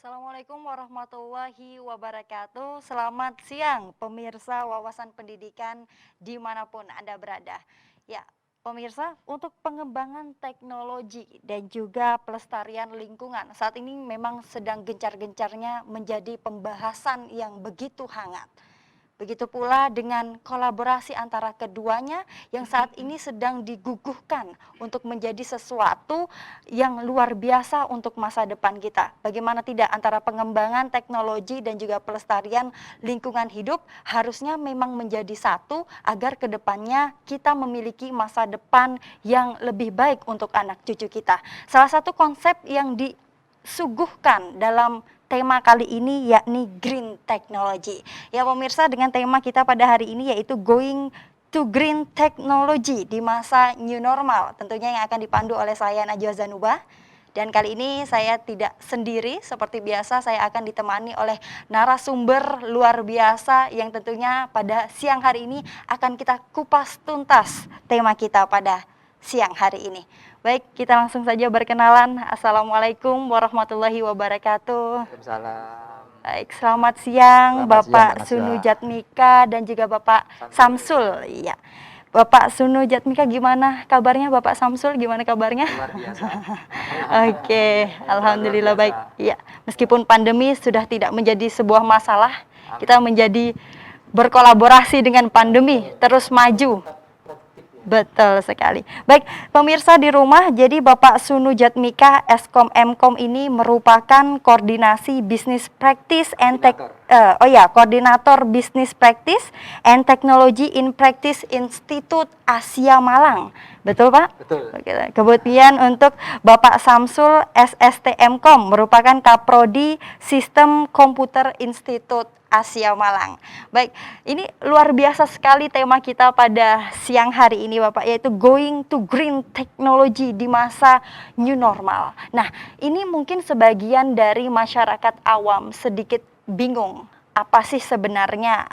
Assalamualaikum warahmatullahi wabarakatuh. Selamat siang pemirsa Wawasan Pendidikan dimanapun Anda berada. Ya, pemirsa, untuk pengembangan teknologi dan juga pelestarian lingkungan saat ini memang sedang gencar-gencarnya menjadi pembahasan yang begitu hangat. Begitu pula dengan kolaborasi antara keduanya yang saat ini sedang diguguhkan untuk menjadi sesuatu yang luar biasa untuk masa depan kita. Bagaimana tidak, antara pengembangan teknologi dan juga pelestarian lingkungan hidup harusnya memang menjadi satu agar kedepannya kita memiliki masa depan yang lebih baik untuk anak cucu kita. Salah satu konsep yang disuguhkan dalam tema kali ini yakni green technology. Ya pemirsa, dengan tema kita pada hari ini yaitu going to green technology di masa new normal. Tentunya yang akan dipandu oleh saya Najwa Zanubah. Dan kali ini saya tidak sendiri, seperti biasa saya akan ditemani oleh narasumber luar biasa yang tentunya pada siang hari ini akan kita kupas tuntas tema kita pada siang hari ini. Baik, kita langsung saja berkenalan. Assalamualaikum warahmatullahi wabarakatuh. Waalaikumsalam. Baik, selamat siang Selamat siang, Bapak Mbak Najwa. Sunu Jatmika dan juga Bapak Samsul. Iya. Bapak Sunu Jatmika, gimana kabarnya? Bapak Samsul, gimana kabarnya? Luar biasa. Oke, alhamdulillah Luar baik. biasa. Iya, meskipun pandemi sudah tidak menjadi sebuah masalah, kita menjadi berkolaborasi dengan pandemi, terus maju. Betul sekali. Baik, pemirsa di rumah, jadi Bapak Sunu Jatmika, Eskom Mkom ini merupakan koordinasi bisnis practice and koordinator bisnis practice and technology in practice Institute Asia Malang. Betul, Pak? Betul. Kemudian untuk Bapak Samsul SST Mkom merupakan Kaprodi Sistem Komputer Institute Asia Malang. Baik, ini luar biasa sekali tema kita pada siang hari ini Bapak, yaitu going to green technology di masa new normal. Nah, ini mungkin sebagian dari masyarakat awam sedikit bingung. Apa sih sebenarnya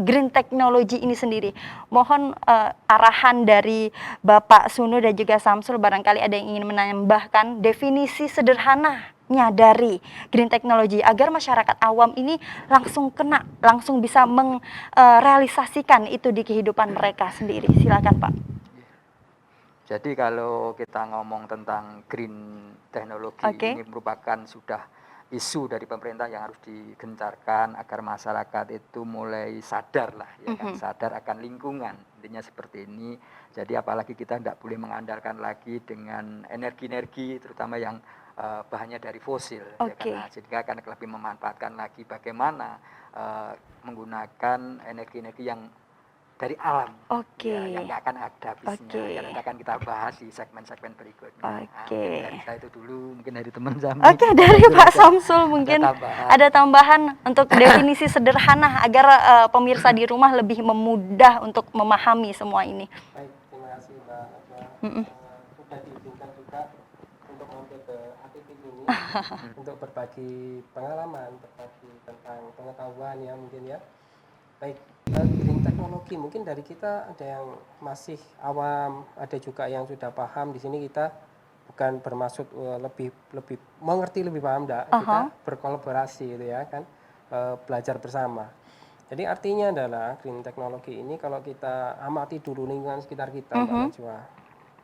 green technology ini sendiri? Mohon arahan dari Bapak Sunu dan juga Samsul, barangkali ada yang ingin menambahkan definisi sederhana dari green technology agar masyarakat awam ini langsung kena, langsung bisa merealisasikan itu di kehidupan mereka sendiri. Silakan Pak. Jadi kalau kita ngomong tentang green teknologi, ini merupakan sudah isu dari pemerintah yang harus digencarkan agar masyarakat itu mulai sadar lah, ya kan, sadar akan lingkungan. Intinya seperti ini. Jadi apalagi kita tidak boleh mengandalkan lagi dengan energi-energi, terutama yang bahannya dari fosil, ya kan. Nah, sehingga akan lebih memanfaatkan lagi bagaimana menggunakan energi-energi yang dari alam, ya, yang nggak akan ada habisnya. Yang nanti akan kita bahas di segmen-segmen berikutnya. Mungkin dari saya itu dulu, mungkin dari teman Zami. Dari Pak Samsul mungkin ada tambahan untuk definisi sederhana agar pemirsa di rumah lebih memudah untuk memahami semua ini. Baik, terima kasih Mbak Najwa. Sudah diizinkan juga untuk mampir ke ATP ini untuk berbagi pengalaman, berbagi tentang pengetahuan ya mungkin ya. Baik, green teknologi mungkin dari kita ada yang masih awam, ada juga yang sudah paham. Di sini kita bukan bermaksud lebih mengerti lebih paham, enggak. Kita berkolaborasi gitu ya kan, belajar bersama. Jadi artinya adalah green teknologi ini kalau kita amati dulu lingkungan sekitar kita, Mbak Najwa.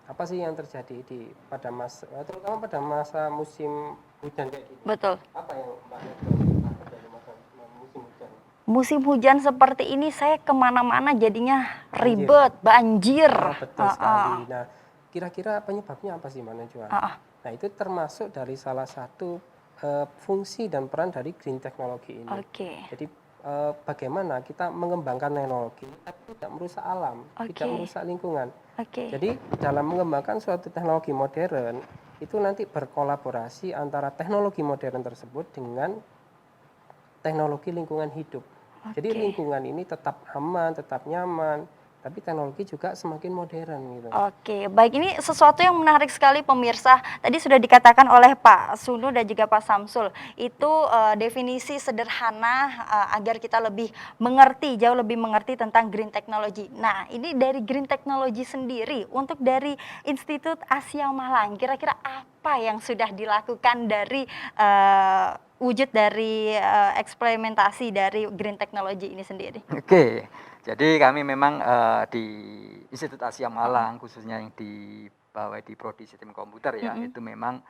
Apa sih yang terjadi pada masa, terutama pada masa musim hujan kayak gini? Betul. Apa yang Mbak Najwa lihat dari masa musim hujan? Musim hujan seperti ini saya kemana-mana jadinya ribet, banjir. Betul sekali. Nah, kira-kira penyebabnya apa sih Mbak Najwa? Nah, itu termasuk dari salah satu fungsi dan peran dari green teknologi ini. Jadi bagaimana kita mengembangkan teknologi tapi tidak merusak alam, tidak merusak lingkungan. Jadi dalam mengembangkan suatu teknologi modern itu nanti berkolaborasi antara teknologi modern tersebut dengan teknologi lingkungan hidup. Jadi lingkungan ini tetap aman, tetap nyaman, tapi teknologi juga semakin modern gitu. Oke, baik, ini sesuatu yang menarik sekali pemirsa. Tadi sudah dikatakan oleh Pak Sunu dan juga Pak Samsul, itu definisi sederhana agar kita lebih mengerti, jauh lebih mengerti tentang green technology. Nah, ini dari green technology sendiri, untuk dari Institut Asia Malang, kira-kira apa yang sudah dilakukan dari wujud dari eksperimentasi dari green technology ini sendiri? Oke, jadi kami memang di Institut Asia Malang khususnya yang di bawah di prodi sistem komputer ya, itu memang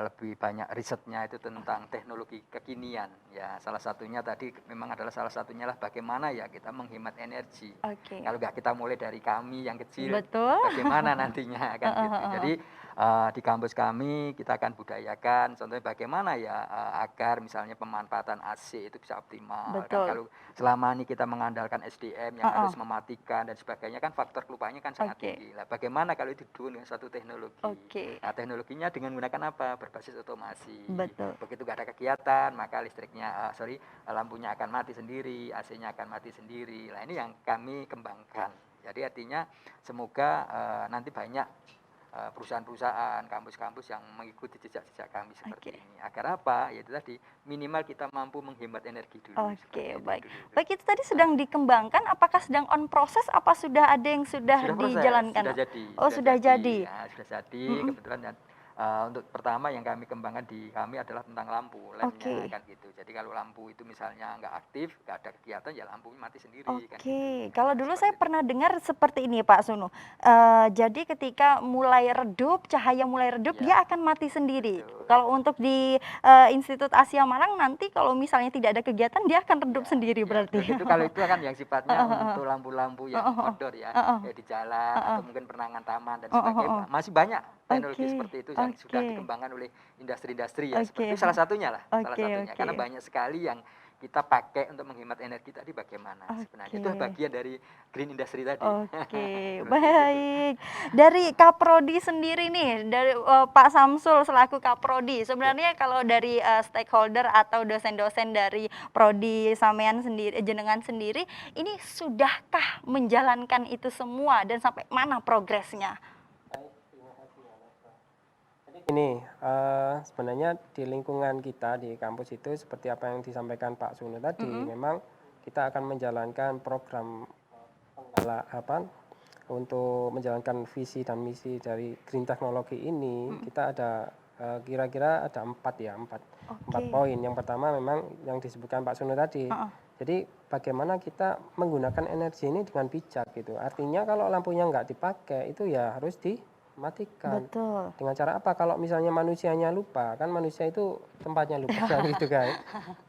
lebih banyak risetnya itu tentang teknologi kekinian ya. Salah satunya tadi memang adalah salah satunya lah bagaimana ya kita menghemat energi. Oke. Kalau nggak kita mulai dari kami yang kecil, Betul. bagaimana nantinya kan gitu. Jadi di kampus kami kita akan budayakan contohnya bagaimana ya agar misalnya pemanfaatan AC itu bisa optimal. Kan Betul. kalau selama ini kita mengandalkan SDM yang harus mematikan dan sebagainya kan faktor kelupanya kan sangat Oke. tinggi. Lah bagaimana kalau itu didukung dengan satu teknologi? Oke. Nah, teknologinya dengan menggunakan apa? Berbasis otomasi. Betul. Begitu nggak ada kegiatan, maka listriknya lampunya akan mati sendiri, AC-nya akan mati sendiri. Nah, ini yang kami kembangkan. Jadi artinya semoga nanti banyak perusahaan-perusahaan, kampus-kampus yang mengikuti jejak-jejak kami seperti ini. Agar apa? Yaitu tadi minimal kita mampu menghemat energi dulu. Oke, seperti itu baik. dulu. Baik, itu tadi sedang dikembangkan, apakah sedang on proses, apa sudah ada yang sudah proses, dijalankan? sudah jadi. Oh, sudah jadi. Ya, sudah jadi. Kebetulan dan untuk pertama yang kami kembangkan di kami adalah tentang lampu, lemnya Oke. kan gitu. Jadi kalau lampu itu misalnya nggak aktif, nggak ada kegiatan, ya lampunya mati sendiri kan gitu. Oke, kalau dulu saya Seperti itu. pernah dengar seperti ini Pak Sunu. Jadi ketika mulai redup, cahaya mulai redup, Ya, dia akan mati sendiri. betul. Kalau untuk di Institut Asia Malang nanti kalau misalnya tidak ada kegiatan, dia akan redup sendiri Ya, berarti. betul. Itu kalau itu kan yang sifatnya untuk lampu-lampu yang outdoor ya, kayak di jalan atau mungkin penerangan taman dan sebagainya. Masih banyak teknologi Oke, seperti itu yang sudah oke. dikembangkan oleh industri-industri ya. Seperti Oke. itu salah satunya lah, salah Oke, satunya. oke. Karena banyak sekali yang kita pakai untuk menghemat energi tadi bagaimana sebenarnya. Itu Oke. bagian dari green industry tadi. Oke, Seperti itu. baik. Dari Kaprodi sendiri nih, dari Pak Samsul selaku Kaprodi, sebenarnya kalau dari stakeholder atau dosen-dosen dari prodi sampean sendiri, jenengan sendiri, ini sudahkah menjalankan itu semua dan sampai mana progresnya? Baik, terima kasih ya, Nasa. Jadi gini, sebenarnya di lingkungan kita di kampus itu seperti apa yang disampaikan Pak Sunu tadi, memang kita akan menjalankan program untuk menjalankan visi dan misi dari green technology ini. Kita ada kira-kira ada empat Oke. poin. Yang pertama memang yang disebutkan Pak Sunu tadi. Jadi bagaimana kita menggunakan energi ini dengan bijak gitu. Artinya kalau lampunya nggak dipakai itu ya harus dimatikan. Betul. Dengan cara apa? Kalau misalnya manusianya lupa, kan manusia itu tempatnya lupa kan gitu kan.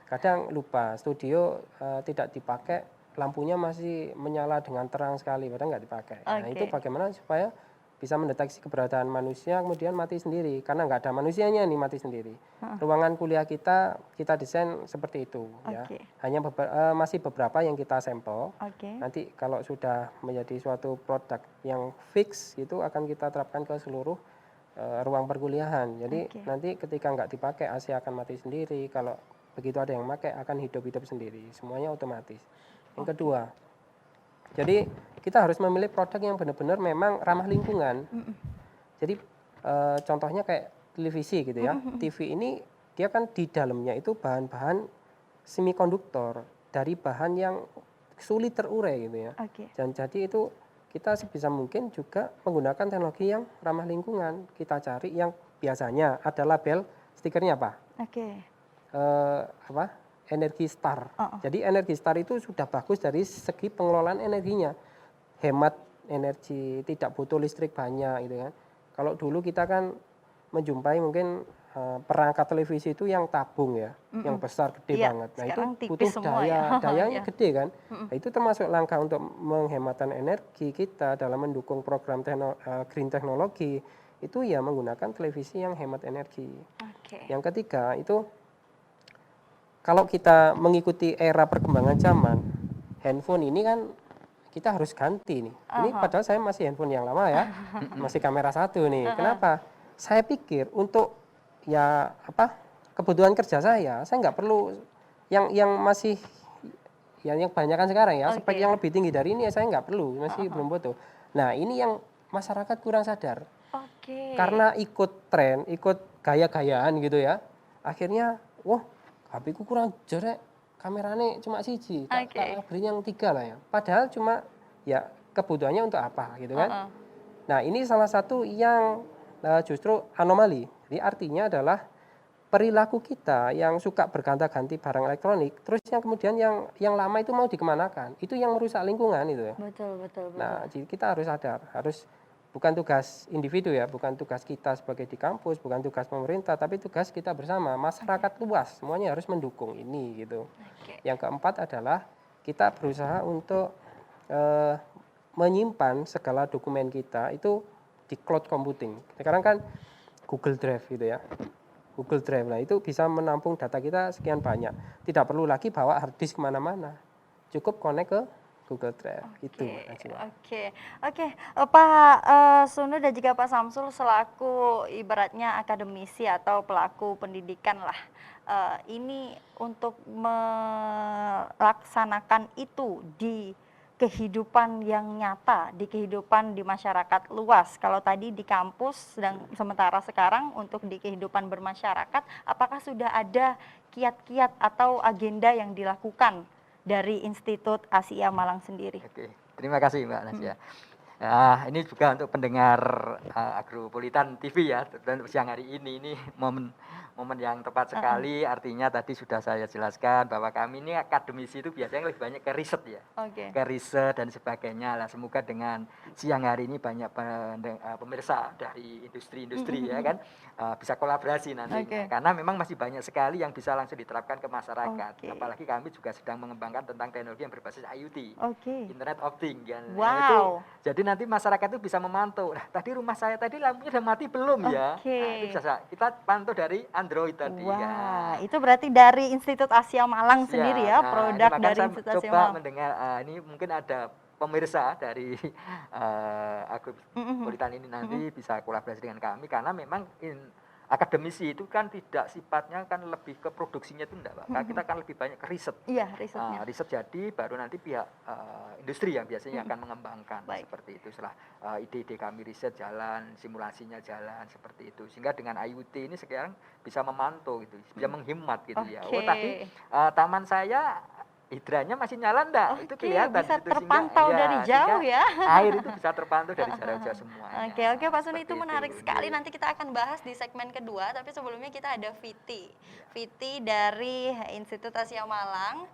Kadang lupa, studio tidak dipakai, lampunya masih menyala dengan terang sekali, padahal nggak dipakai. Nah itu Oke. bagaimana supaya bisa mendeteksi keberadaan manusia, kemudian mati sendiri, karena nggak ada manusianya nih mati sendiri. Ruangan kuliah kita desain seperti itu ya. Oke. Hanya masih beberapa yang kita sampel. Oke. Nanti kalau sudah menjadi suatu produk yang fix itu akan kita terapkan ke seluruh ruang perkuliahan. Jadi Oke. nanti ketika nggak dipakai AC akan mati sendiri. Kalau begitu ada yang pakai akan hidup sendiri. Semuanya otomatis. Yang kedua, jadi kita harus memilih produk yang benar-benar memang ramah lingkungan. Jadi contohnya kayak televisi gitu ya. TV ini dia kan di dalamnya itu bahan-bahan semikonduktor dari bahan yang sulit terurai gitu ya. Oke. Dan jadi itu kita sebisa mungkin juga menggunakan teknologi yang ramah lingkungan. Kita cari yang biasanya ada label stikernya apa? Oke. Energi Star. Jadi Energi Star itu sudah bagus dari segi pengelolaan energinya. Hemat energi, tidak butuh listrik banyak gitu kan. Kalau dulu kita kan menjumpai mungkin perangkat televisi itu yang tabung ya, yang besar gede Iya, banget. Nah itu sekarang tipis butuh semua ya. dayanya Iya. gede kan. Nah, itu termasuk langkah untuk menghematan energi kita dalam mendukung program green technology itu ya menggunakan televisi yang hemat energi. Oke. Yang ketiga itu kalau kita mengikuti era perkembangan zaman, handphone ini kan kita harus ganti nih. Ini padahal saya masih handphone yang lama ya, masih kamera 1 nih. Kenapa? Saya pikir untuk kebutuhan kerja saya nggak perlu yang masih yang kebanyakan sekarang ya, spek Oke. yang lebih tinggi dari ini ya saya nggak perlu, masih belum butuh. Nah ini yang masyarakat kurang sadar, Oke. karena ikut tren, ikut gaya-gayaan gitu ya, akhirnya wah HP ku kurang jelek, kameranya cuma siji, tak Oke. beli yang 3 lah ya. Padahal cuma ya kebutuhannya untuk apa gitu kan. Heeh. Nah ini salah satu yang justru anomali. Jadi artinya adalah perilaku kita yang suka berganti-ganti barang elektronik, terus yang kemudian yang lama itu mau dikemanakan, itu yang merusak lingkungan itu ya. Betul, betul, betul. Nah, jadi kita harus sadar, harus bukan tugas individu ya, bukan tugas kita sebagai di kampus, bukan tugas pemerintah, tapi tugas kita bersama, masyarakat luas, semuanya harus mendukung ini gitu. Oke. Yang keempat adalah kita berusaha untuk eh, menyimpan segala dokumen kita itu di cloud computing. Sekarang kan Google Drive gitu ya. Google Drive, nah itu bisa menampung data kita sekian banyak. Tidak perlu lagi bawa hard disk kemana-mana. Cukup connect ke Google Drive. Itu Oke, Mbak Najwa. oke. Pak Sunu dan juga Pak Samsul selaku ibaratnya akademisi atau pelaku pendidikan lah. Ini untuk melaksanakan itu di kehidupan yang nyata, di kehidupan di masyarakat luas. Kalau tadi di kampus dan sementara sekarang untuk di kehidupan bermasyarakat, apakah sudah ada kiat-kiat atau agenda yang dilakukan dari Institut Asia Malang sendiri? Oke, terima kasih Mbak Nasya. Nah, ini juga untuk pendengar Agropolitan TV ya, dan siang hari ini momen yang tepat sekali. Artinya tadi sudah saya jelaskan bahwa kami ini akademisi itu biasanya lebih banyak ke riset ya, Oke. ke riset dan sebagainya lah. Semoga dengan siang hari ini banyak pemirsa dari industri-industri ya kan bisa kolaborasi nantinya, Oke. karena memang masih banyak sekali yang bisa langsung diterapkan ke masyarakat. Oke. Apalagi kami juga sedang mengembangkan tentang teknologi yang berbasis IoT. Oke. Internet of Things kan. Nah, itu Wow. jadi nanti masyarakat itu bisa memantau. Nah, tadi rumah saya tadi lampunya udah mati belum ya? Oke. Nah, itu bisa kita pantau dari Android tadi Wah, kan. itu berarti dari Institut Asia Malang sendiri Ya, ya, nah, ini produk bahkan dari saya Institut Asia coba Malang. mendengar ini mungkin ada pemirsa dari Agropolitan ini nanti bisa kolaborasi dengan kami, karena memang akademisi itu kan tidak sifatnya kan lebih ke produksinya itu enggak, Pak. Kita kan lebih banyak ke riset. Iya, risetnya. Riset jadi baru nanti pihak industri yang biasanya akan mengembangkan. Baik. Seperti itu. Setelah ide-ide kami riset jalan, simulasinya jalan seperti itu. Sehingga dengan IoT ini sekarang bisa memantau gitu, bisa menghemat gitu ya. Oh, tadi taman saya hidranya masih nyala enggak? Itu Oke, kelihatan bisa di situ, terpantau dari jauh ya. air itu bisa terpantau dari jarak jauh semuanya. Oke, Pak Suni, itu Seperti menarik sekali. Nggih. Nanti kita akan bahas di segmen kedua, tapi sebelumnya kita ada Viti. Iya. Viti dari Institut Asia Malang.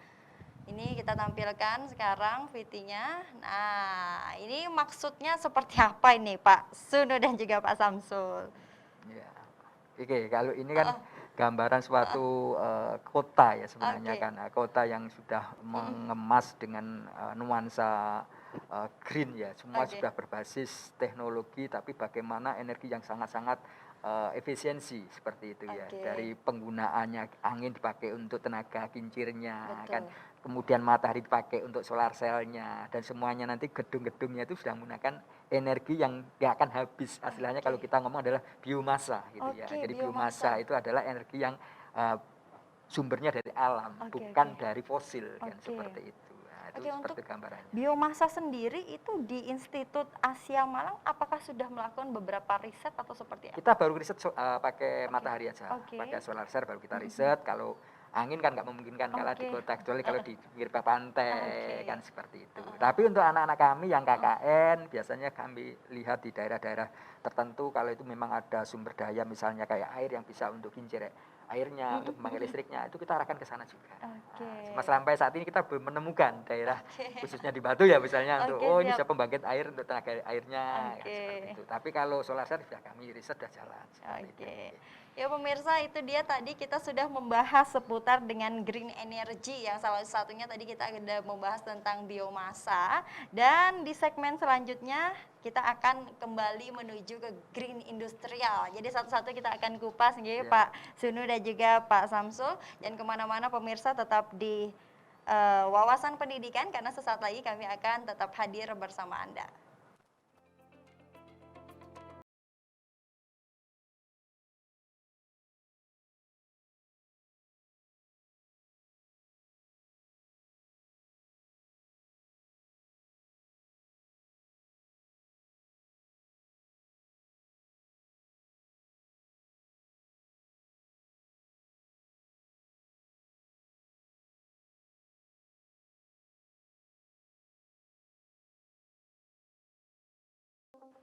Ini kita tampilkan sekarang Vitinya. Nah, ini maksudnya seperti apa ini Pak Sunu dan juga Pak Samsul? Ya. Oke, kalau ini kan gambaran suatu kota ya sebenarnya Oke. kan, kota yang sudah mengemas dengan nuansa green ya, semua Oke. sudah berbasis teknologi, tapi bagaimana energi yang sangat-sangat efisiensi seperti itu ya, Oke. dari penggunaannya angin dipakai untuk tenaga kincirnya Betul. kan, kemudian matahari dipakai untuk solar cell-nya, dan semuanya nanti gedung-gedungnya itu sudah menggunakan energi yang nggak akan habis. Istilahnya kalau kita ngomong adalah biomasa gitu ya. Oke, Jadi biomasa. biomasa itu adalah energi yang sumbernya dari alam, Oke, bukan oke. dari fosil kan, Oke. seperti itu. Nah, itu Oke, untuk seperti gambarannya. biomasa sendiri itu di Institut Asia Malang apakah sudah melakukan beberapa riset atau seperti apa? Kita baru riset pakai matahari aja, Oke. pakai solar cell baru kita riset. Kalau angin kan nggak memungkinkan kalau di Oke. kota, kecuali kalau di pinggir pantai Oke. kan seperti itu. Tapi untuk anak-anak kami yang KKN biasanya kami lihat di daerah-daerah tertentu, kalau itu memang ada sumber daya misalnya kayak air yang bisa untuk kincir airnya, untuk pembangkit listriknya, itu kita arahkan ke sana juga. Oke. Nah, sampai saat ini kita belum menemukan daerah Oke. khususnya di Batu ya misalnya untuk Oke, ini siap. bisa pembangkit air untuk tenaga airnya ya, Oke. seperti itu. Tapi kalau solar cell sudah kami riset sudah jalan. Seperti itu. Oke. Ya pemirsa, itu dia tadi kita sudah membahas seputar dengan green energy, yang salah satunya tadi kita sudah membahas tentang biomasa, dan di segmen selanjutnya kita akan kembali menuju ke green industrial. Jadi satu-satu kita akan kupas nggih, Ya. Pak Sunu dan juga Pak Samsul, dan kemana-mana pemirsa tetap di Wawasan Pendidikan, karena sesaat lagi kami akan tetap hadir bersama Anda.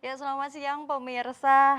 Ya, selamat siang pemirsa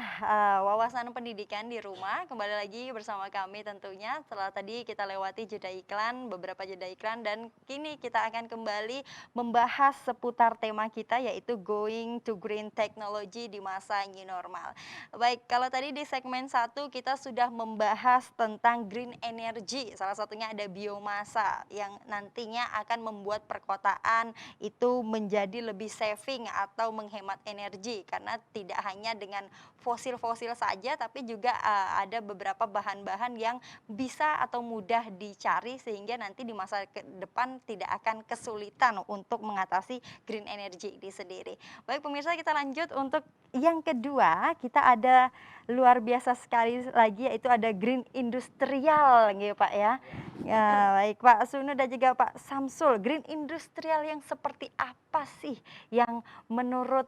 Wawasan Pendidikan di Rumah. Kembali lagi bersama kami tentunya. Setelah tadi kita lewati jeda iklan, beberapa jeda iklan, dan kini kita akan kembali membahas seputar tema kita yaitu Going to Green Technology di masa new normal. Baik, kalau tadi di segmen 1 kita sudah membahas tentang green energy. Salah satunya ada biomasa yang nantinya akan membuat perkotaan itu menjadi lebih saving atau menghemat energi karena tidak hanya dengan fosil-fosil saja tapi juga ada beberapa bahan-bahan yang bisa atau mudah dicari sehingga nanti di masa ke depan tidak akan kesulitan untuk mengatasi green energy ini sendiri. Baik pemirsa, kita lanjut untuk yang kedua, kita ada luar biasa sekali lagi yaitu ada green industrial gitu Pak ya. Ya, baik Pak Sunu dan juga Pak Samsul, green industrial yang seperti apa sih yang menurut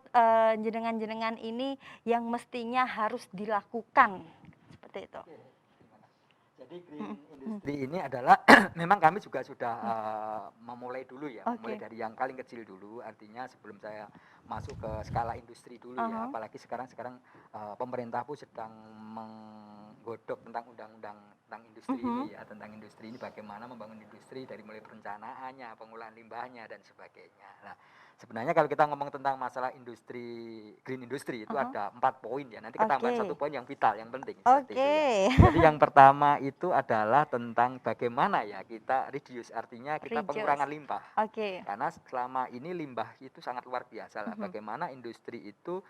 jenengan-jenengan ini yang mestinya harus dilakukan seperti itu? Jadi green industry ini adalah memang kami juga sudah memulai dulu ya, mulai dari yang paling kecil dulu, artinya sebelum saya masuk ke skala industri dulu ya, apalagi sekarang pemerintah pun sedang menggodok tentang undang-undang tentang industri ini ya, tentang industri ini bagaimana membangun industri dari mulai perencanaannya, pengolahan limbahnya dan sebagainya. Nah, sebenarnya kalau kita ngomong tentang masalah green industry itu ada 4 poin ya. Nanti kita tambahkan 1 poin yang vital, yang penting seperti itu ya. Jadi yang pertama itu adalah tentang bagaimana ya kita reduce, artinya kita pengurangan limbah. Karena selama ini limbah itu sangat luar biasa lah. Bagaimana industri itu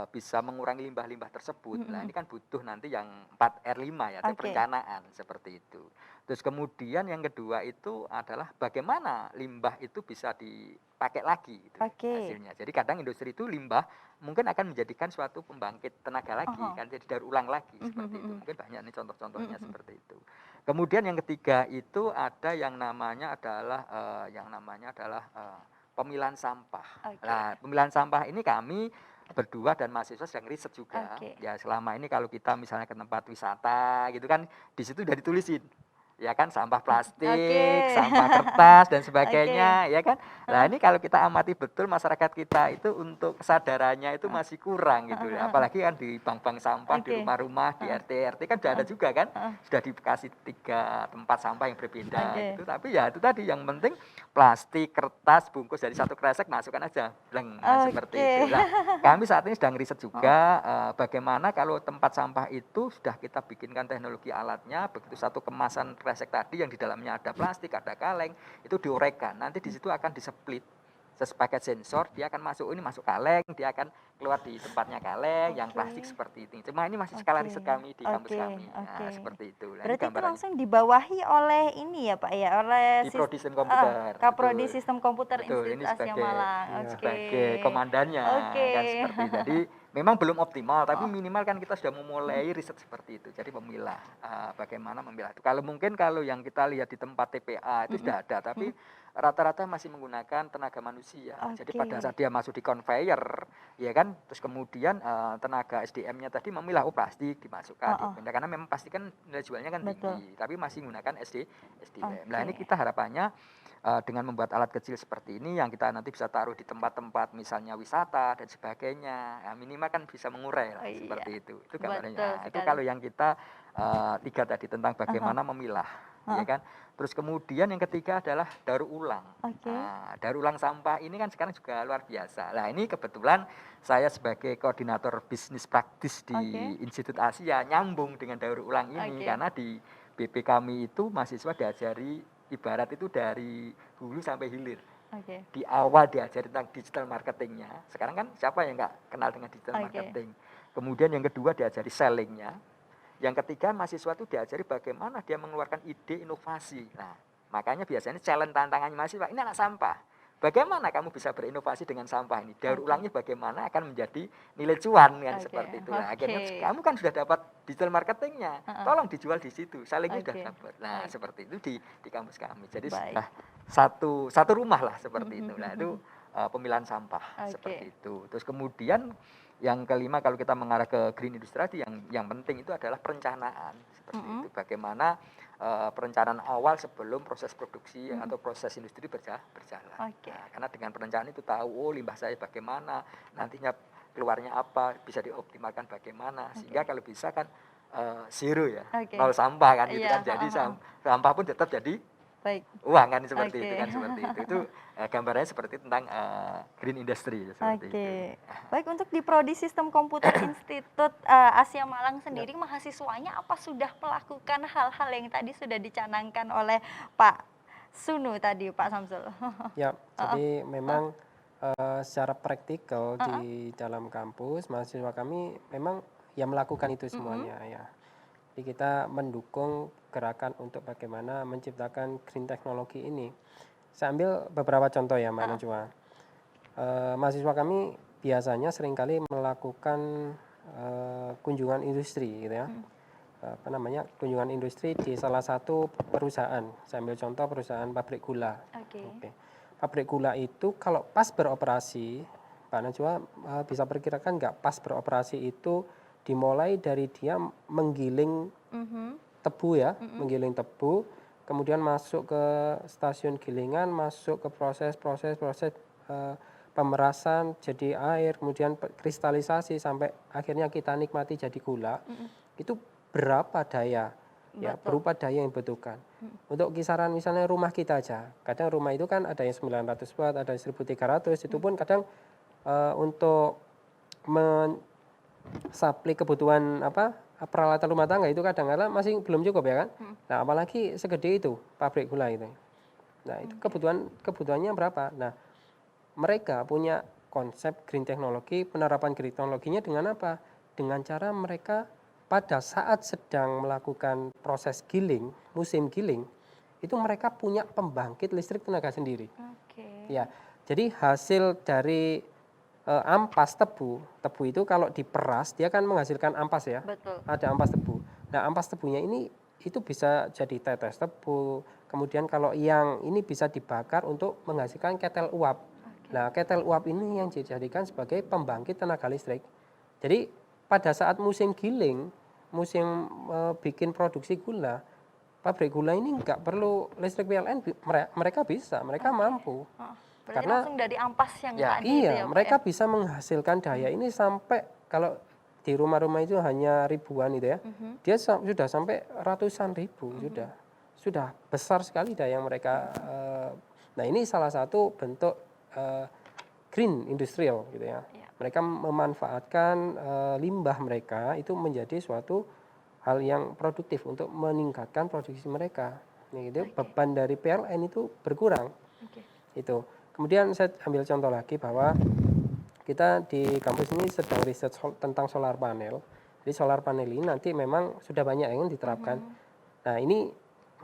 bisa mengurangi limbah-limbah tersebut. Nah, ini kan butuh nanti yang 4R5 ya, perencanaan seperti itu. Terus kemudian yang kedua itu adalah bagaimana limbah itu bisa dipakai lagi itu hasilnya. Jadi kadang industri itu limbah mungkin akan menjadikan suatu pembangkit tenaga lagi kan, jadi daur ulang lagi seperti itu. Mungkin banyak nih contoh-contohnya seperti itu. Kemudian yang ketiga itu ada yang namanya adalah pemilahan sampah. Nah, pemilahan sampah ini kami berdua dan mahasiswa sedang riset juga. Ya selama ini kalau kita misalnya ke tempat wisata gitu kan, di situ udah ditulisin ya kan, sampah plastik, sampah kertas dan sebagainya ya kan. Nah ini kalau kita amati betul masyarakat kita itu untuk kesadarannya itu masih kurang gitu ya. Apalagi kan di bank-bank sampah, di rumah-rumah, di RT kan sudah ada juga kan, sudah dikasih 3 tempat sampah yang berbeda gitu. Tapi ya itu tadi yang penting plastik, kertas, bungkus dari satu kresek masukkan aja, bleng, seperti itu. Nah, kami saat ini sedang riset juga bagaimana kalau tempat sampah itu sudah kita bikinkan teknologi alatnya, begitu satu kemasan kresek tadi yang di dalamnya ada plastik, ada kaleng, itu diorekan. Nanti di situ akan displit sepaket sensor, dia akan masuk kaleng, dia akan keluar di tempatnya kaleng, yang plastik seperti ini. Cuma ini masih skala riset kami di kampus kami. Nah, seperti itu. Nah, berarti itu langsung dibawahi oleh ini ya Pak ya, oleh Prodi Sistem Komputer. Kaprodi Sistem Komputer Betul, ini Institut Asia Malang. sebagai komandannya kan seperti itu. Jadi memang belum optimal, tapi minimal kan kita sudah memulai riset seperti itu. Jadi memilah, bagaimana memilah itu. Kalau yang kita lihat di tempat TPA itu sudah ada, tapi rata-rata masih menggunakan tenaga manusia. Jadi pada saat dia masuk di conveyor, ya kan, terus kemudian tenaga SDM-nya tadi memilah plastik dimasukkan, dipindah, karena memang pasti kan nilai jualnya kan tinggi, tapi masih menggunakan SDM. Nah ini kita harapannya dengan membuat alat kecil seperti ini yang kita nanti bisa taruh di tempat-tempat misalnya wisata dan sebagainya, ya, minimal kan bisa mengurai lah, seperti itu gambarnya. Itu kalau yang kita 3 tadi tentang bagaimana memilah, ya kan. Terus kemudian yang ketiga adalah daur ulang. Nah, daur ulang sampah ini kan sekarang juga luar biasa. Nah ini kebetulan saya sebagai koordinator bisnis praktis di Institut Asia nyambung dengan daur ulang ini, karena di BP kami itu mahasiswa diajari ibarat itu dari hulu sampai hilir. Di awal diajari tentang digital marketingnya. Sekarang kan siapa yang nggak kenal dengan digital marketing. Kemudian yang kedua diajari sellingnya. Yang ketiga mahasiswa itu diajari bagaimana dia mengeluarkan ide inovasi. Nah makanya biasanya challenge tantangannya mahasiswa, ini anak sampah. Bagaimana kamu bisa berinovasi dengan sampah ini? Daur ulangnya bagaimana akan menjadi nilai cuan kan, seperti itu. Nah, akhirnya kamu kan sudah dapat digital marketingnya, tolong dijual di situ, sellingnya sudah dapat. Nah seperti itu di kampus kami. Jadi sudah satu rumah lah seperti itu. Nah itu pemilahan sampah seperti itu. Terus kemudian yang kelima kalau kita mengarah ke green industry tadi, yang penting itu adalah perencanaan seperti itu. Bagaimana perencanaan awal sebelum proses produksi atau proses industri berjalan. Nah, karena dengan perencanaan itu tahu limbah saya bagaimana, nantinya keluarnya apa, bisa dioptimalkan bagaimana, sehingga kalau bisa kan zero ya, Oke. nol sampah kan gitu Iya, kan, jadi heeh. sampah pun tetap jadi Baik. uang kan, seperti itu Oke. kan, seperti itu gambarannya seperti tentang green industry seperti itu. Oke. Baik, untuk di Prodi Sistem Komputer Institut Asia Malang sendiri, mahasiswanya apa sudah melakukan hal-hal yang tadi sudah dicanangkan oleh Pak Sunu tadi, Pak Samsul? Ya, Heeh, jadi memang secara praktikal heeh, di dalam kampus mahasiswa kami memang ya melakukan itu mhm, semuanya ya. Jadi kita mendukung gerakan untuk bagaimana menciptakan green teknologi ini. Saya ambil beberapa contoh ya Mbak heeh, Najwa. Mahasiswa kami biasanya seringkali melakukan kunjungan industri gitu ya. mhm, Apa namanya, kunjungan industri di salah satu perusahaan. Saya ambil contoh perusahaan pabrik gula. oke, Oke. Pabrik gula itu kalau pas beroperasi, Pak Najwa bisa perkirakan nggak pas beroperasi itu dimulai dari dia menggiling mhm, tebu ya, mhm, menggiling tebu, kemudian masuk ke stasiun gilingan, masuk ke proses pemerasan jadi air, kemudian kristalisasi sampai akhirnya kita nikmati jadi gula. mhm, Itu berapa daya ya, betul, berupa daya yang dibutuhkan. mhm, Untuk kisaran misalnya rumah kita aja, kadang rumah itu kan ada yang 900 watt, ada yang 1300, itu mhm, pun kadang untuk mensuplai kebutuhan apa, peralatan rumah tangga itu kadang-kadang masih belum cukup ya kan. mhm, Nah, apalagi segede itu pabrik gula itu. Nah, itu oke, kebutuhannya berapa. Nah, mereka punya konsep green technology, penerapan green teknologinya dengan apa? Dengan cara mereka pada saat sedang melakukan proses giling, musim giling, itu mereka punya pembangkit listrik tenaga sendiri. oke, Ya, jadi hasil dari ampas tebu, tebu itu kalau diperas dia kan menghasilkan ampas ya. betul, Ada ampas tebu. Nah, ampas tebunya ini itu bisa jadi tetes tebu. Kemudian kalau yang ini bisa dibakar untuk menghasilkan ketel uap. oke, Nah, ketel uap ini yang dijadikan sebagai pembangkit tenaga listrik. Jadi pada saat musim giling, musim bikin produksi gula, pabrik gula ini nggak perlu listrik PLN, mereka bisa, mereka oke, mampu. heeh, berarti Karena langsung dari ampas yang Ya, tadi itu iya, ya, Pak, ya? mereka bisa menghasilkan daya ini sampai kalau di rumah-rumah itu hanya ribuan itu ya, Mhm, dia sudah sampai ratusan ribu, mhm, sudah besar sekali daya yang mereka. Nah, ini salah satu bentuk eh, green industrial gitu ya. iya, Mereka memanfaatkan limbah mereka itu menjadi suatu hal yang produktif untuk meningkatkan produksi mereka. Nih, itu oke, beban dari PLN itu berkurang oke, itu. Kemudian saya ambil contoh lagi bahwa kita di kampus ini sedang riset tentang solar panel. Jadi solar panel ini nanti memang sudah banyak yang diterapkan. mhm, Nah, ini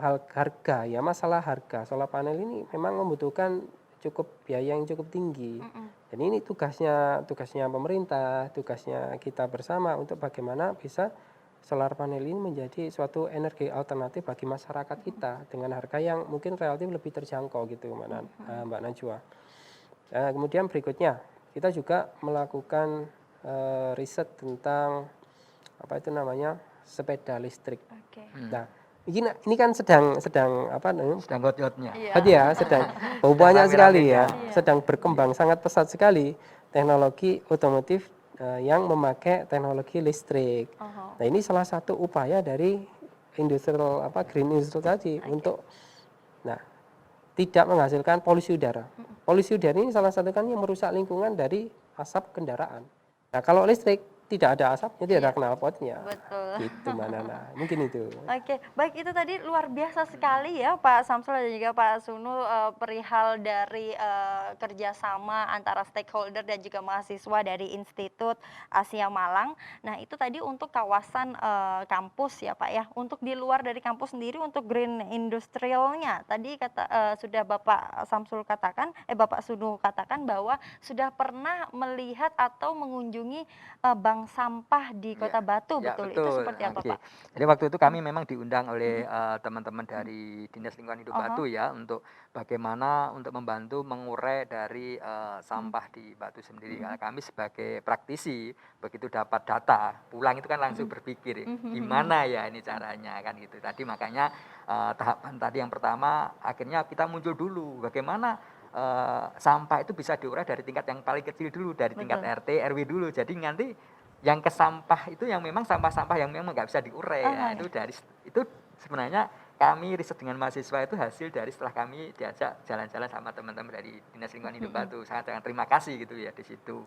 hal harga ya, masalah harga. Solar panel ini memang membutuhkan cukup biaya yang cukup tinggi. mhm, Dan ini tugasnya pemerintah, tugasnya kita bersama untuk bagaimana bisa solar panel ini menjadi suatu energi alternatif bagi masyarakat kita dengan harga yang mungkin relatif lebih terjangkau gitu, Mbak Najwa. Kemudian berikutnya kita juga melakukan riset tentang apa itu namanya, sepeda listrik. oke, Nah, ini kan sedang sedang apa namanya, sedang hot-hotnya. iya, hot ya, sedang Sedang banyak sekali ya, rame-ramenya. iya, sedang berkembang sangat pesat sekali teknologi otomotif yang memakai teknologi listrik. oh, Nah, ini salah satu upaya dari industrial apa, green industry tadi oke, untuk nah tidak menghasilkan polusi udara. mhm, Polusi udara ini salah satu kan yang merusak lingkungan dari asap kendaraan. Nah, kalau listrik tidak ada asapnya, tidak iya, ada knalpotnya. betul. Gitu Mbak Nana. Mungkin itu. Oke, baik, itu tadi luar biasa sekali ya Pak Samsul dan juga Pak Sunu, perihal dari kerjasama antara stakeholder dan juga mahasiswa dari Institut Asia Malang. Nah, itu tadi untuk kawasan kampus ya Pak ya. Untuk di luar dari kampus sendiri untuk green industrialnya tadi sudah Bapak Samsul katakan, Bapak Sunu katakan bahwa sudah pernah melihat atau mengunjungi bank sampah di Ya, Kota Batu, ya betul. Itu betul. seperti apa Oke. Pak? Jadi waktu itu Mhm, kami memang diundang oleh mhm, teman-teman mhm. dari Dinas Lingkungan Hidup Ah. Batu ya, untuk bagaimana untuk membantu mengurai dari Mhm, sampah di Batu sendiri. mhm, Karena kami sebagai praktisi begitu dapat data pulang itu kan langsung mhm, berpikir mhm, mhm, gimana ya ini caranya kan gitu. Tadi makanya tahapan tadi yang pertama akhirnya kita muncul dulu bagaimana sampah itu bisa diurai dari tingkat yang paling kecil dulu, dari tingkat Betul. RT, RW dulu. Jadi nanti yang ke sampah itu yang memang sampah-sampah yang memang nggak bisa diurai. Nah, Oke. itu sebenarnya kami riset dengan mahasiswa itu hasil dari setelah kami diajak jalan-jalan sama teman-teman dari Dinas Lingkungan Hidup Mm-mm. Batu. Sangat terima kasih gitu ya di situ.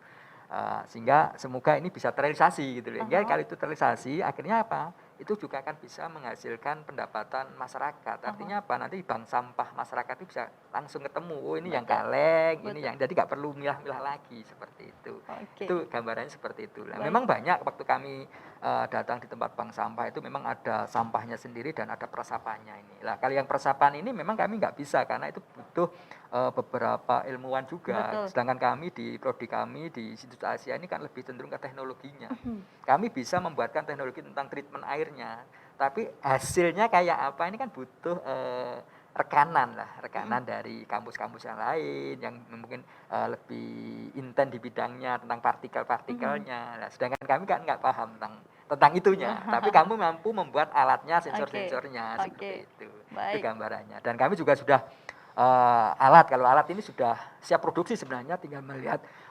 Sehingga semoga ini bisa terrealisasi gitu loh. Ya, Aha, kalau itu terrealisasi akhirnya apa? Itu juga akan bisa menghasilkan pendapatan masyarakat. aha. Artinya apa? Nanti bank sampah masyarakat itu bisa langsung ketemu. Oh, ini yang Betul, kaleng, ini betul. yang, jadi nggak perlu milah-milah lagi seperti itu. Oke, Itu gambarannya seperti itu. Nah, baik. memang banyak waktu kami datang di tempat bank sampah itu memang ada sampahnya sendiri dan ada peresapannya ini. Lah, kalau yang peresapan ini memang kami nggak bisa karena itu butuh beberapa ilmuwan juga. Betul. Sedangkan kami di prodi kami di Institut Asia ini kan lebih cenderung ke teknologinya. Mhm. Kami bisa membuatkan teknologi tentang treatment airnya, tapi hasilnya kayak apa ini kan butuh rekanan Mhm. dari kampus-kampus yang lain yang mungkin lebih intens di bidangnya tentang Mhm. partikel-partikelnya. Nah, sedangkan kami kan nggak paham tentang itunya, tapi kamu mampu membuat alatnya, Oke, sensor-sensornya oke, seperti itu. Itu baik. gambarannya. Dan kami juga sudah alat, kalau alat ini sudah siap produksi sebenarnya, tinggal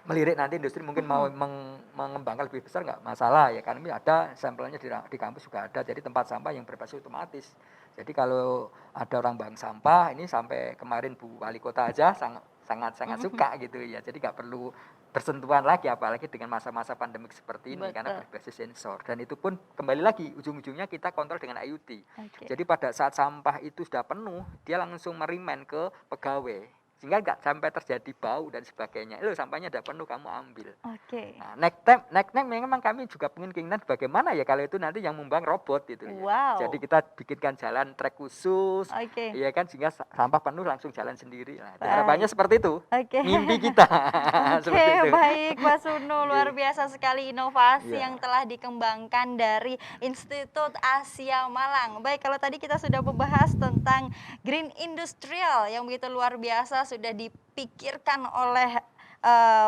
melirik nanti industri mungkin mau Mhm. mengembangkan lebih besar nggak masalah ya, kan ini ada sampelnya di kampus juga ada, jadi tempat sampah yang berbasis otomatis. Jadi kalau ada orang bank sampah ini sampai kemarin Bu Wali Kota aja sangat Mhm. suka gitu ya, jadi nggak perlu bersentuhan lagi apalagi dengan masa-masa pandemik seperti ini karena Betul. berbasis sensor, dan itu pun kembali lagi ujung-ujungnya kita kontrol dengan IoT. Oke. Jadi pada saat sampah itu sudah penuh, dia langsung merimen ke pegawai. Sehingga nggak sampai terjadi bau dan sebagainya. Loh, sampahnya udah penuh, kamu ambil. Oke. Nah, next time memang kami juga pengen keinginan bagaimana ya kalau itu nanti yang membuang robot gitu ya. Jadi Wow. kita bikinkan jalan trek khusus, Oke, ya kan, sehingga sampah penuh langsung jalan sendiri. Nah, itu harapannya baik. seperti itu. Oke. Mimpi kita Oke, seperti itu. baik Pak Sunu, luar Nggih. biasa sekali inovasi Iya. yang telah dikembangkan dari Institut Asia Malang. Baik, kalau tadi kita sudah membahas tentang Green Industrial yang begitu luar biasa sudah dipikirkan oleh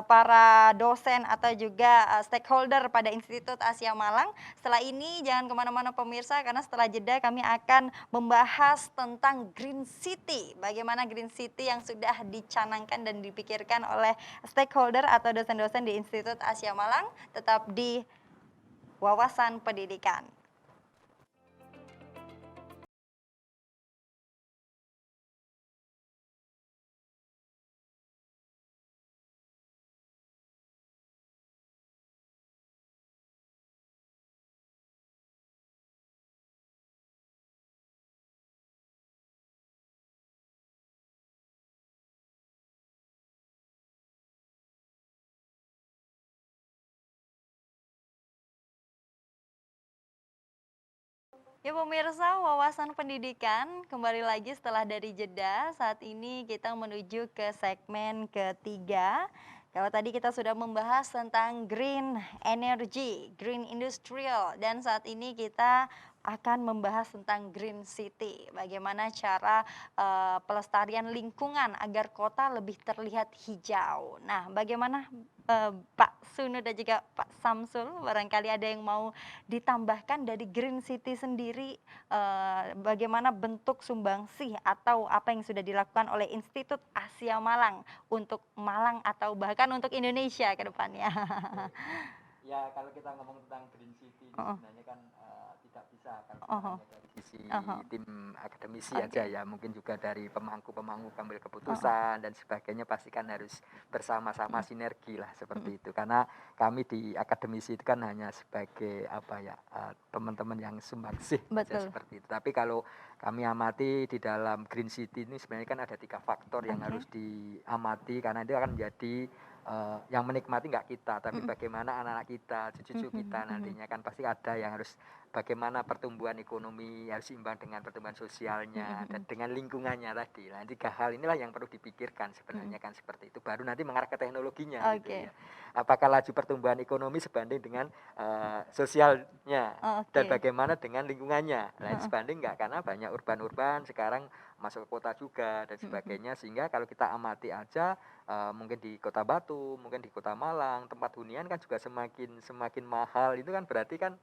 para dosen atau juga stakeholder pada Institut Asia Malang. Setelah ini jangan kemana-mana pemirsa, karena setelah jeda kami akan membahas tentang Green City. Bagaimana Green City yang sudah dicanangkan dan dipikirkan oleh stakeholder atau dosen-dosen di Institut Asia Malang, tetap di Wawasan Pendidikan. Ya pemirsa, Wawasan Pendidikan kembali lagi setelah dari jeda. Saat ini kita menuju ke segmen ketiga. Kalau tadi kita sudah membahas tentang green energy, green industrial, dan saat ini kita akan membahas tentang green city. Bagaimana cara pelestarian lingkungan agar kota lebih terlihat hijau. Nah, bagaimana Pak Sunu dan juga Pak Samsul, barangkali ada yang mau ditambahkan dari Green City sendiri, bagaimana bentuk sumbangsih atau apa yang sudah dilakukan oleh Institut Asia Malang untuk Malang atau bahkan untuk Indonesia ke depannya? Ya, kalau kita ngomong tentang Green City ini Heeh, sebenarnya kan tidak bisa kalau kita heeh, hanya dari sisi heeh, tim akademisi aja oke, ya, mungkin juga dari pemangku-pemangku pengambil heeh, keputusan dan sebagainya pasti kan harus bersama-sama mhm, sinergi lah mhm, seperti itu. Karena kami di akademisi itu kan hanya sebagai apa ya, teman-teman yang sumbangsih aja betul, seperti itu. Tapi kalau kami amati di dalam Green City ini sebenarnya kan ada 3 faktor yang oke, harus diamati karena itu akan menjadi yang menikmati nggak kita, tapi mhm, bagaimana anak-anak kita, cucu-cucu mhm, kita mhm, nantinya kan pasti ada yang harus bagaimana pertumbuhan ekonomi harus seimbang dengan pertumbuhan mhm, sosialnya dan mhm, dengan lingkungannya tadi. Nah, 3 hal inilah yang perlu dipikirkan mhm, sebenarnya kan seperti itu. Baru nanti mengarah ke teknologinya gitu oke, ya. Apakah laju pertumbuhan ekonomi sebanding dengan sosialnya dan oke, bagaimana dengan lingkungannya. Nah, ini heeh, sebanding nggak karena banyak urban-urban sekarang masuk ke kota juga dan mhm, mhm, sebagainya, sehingga kalau kita amati aja mungkin di Kota Batu, mungkin di Kota Malang, tempat hunian kan juga semakin semakin mahal. Itu kan berarti kan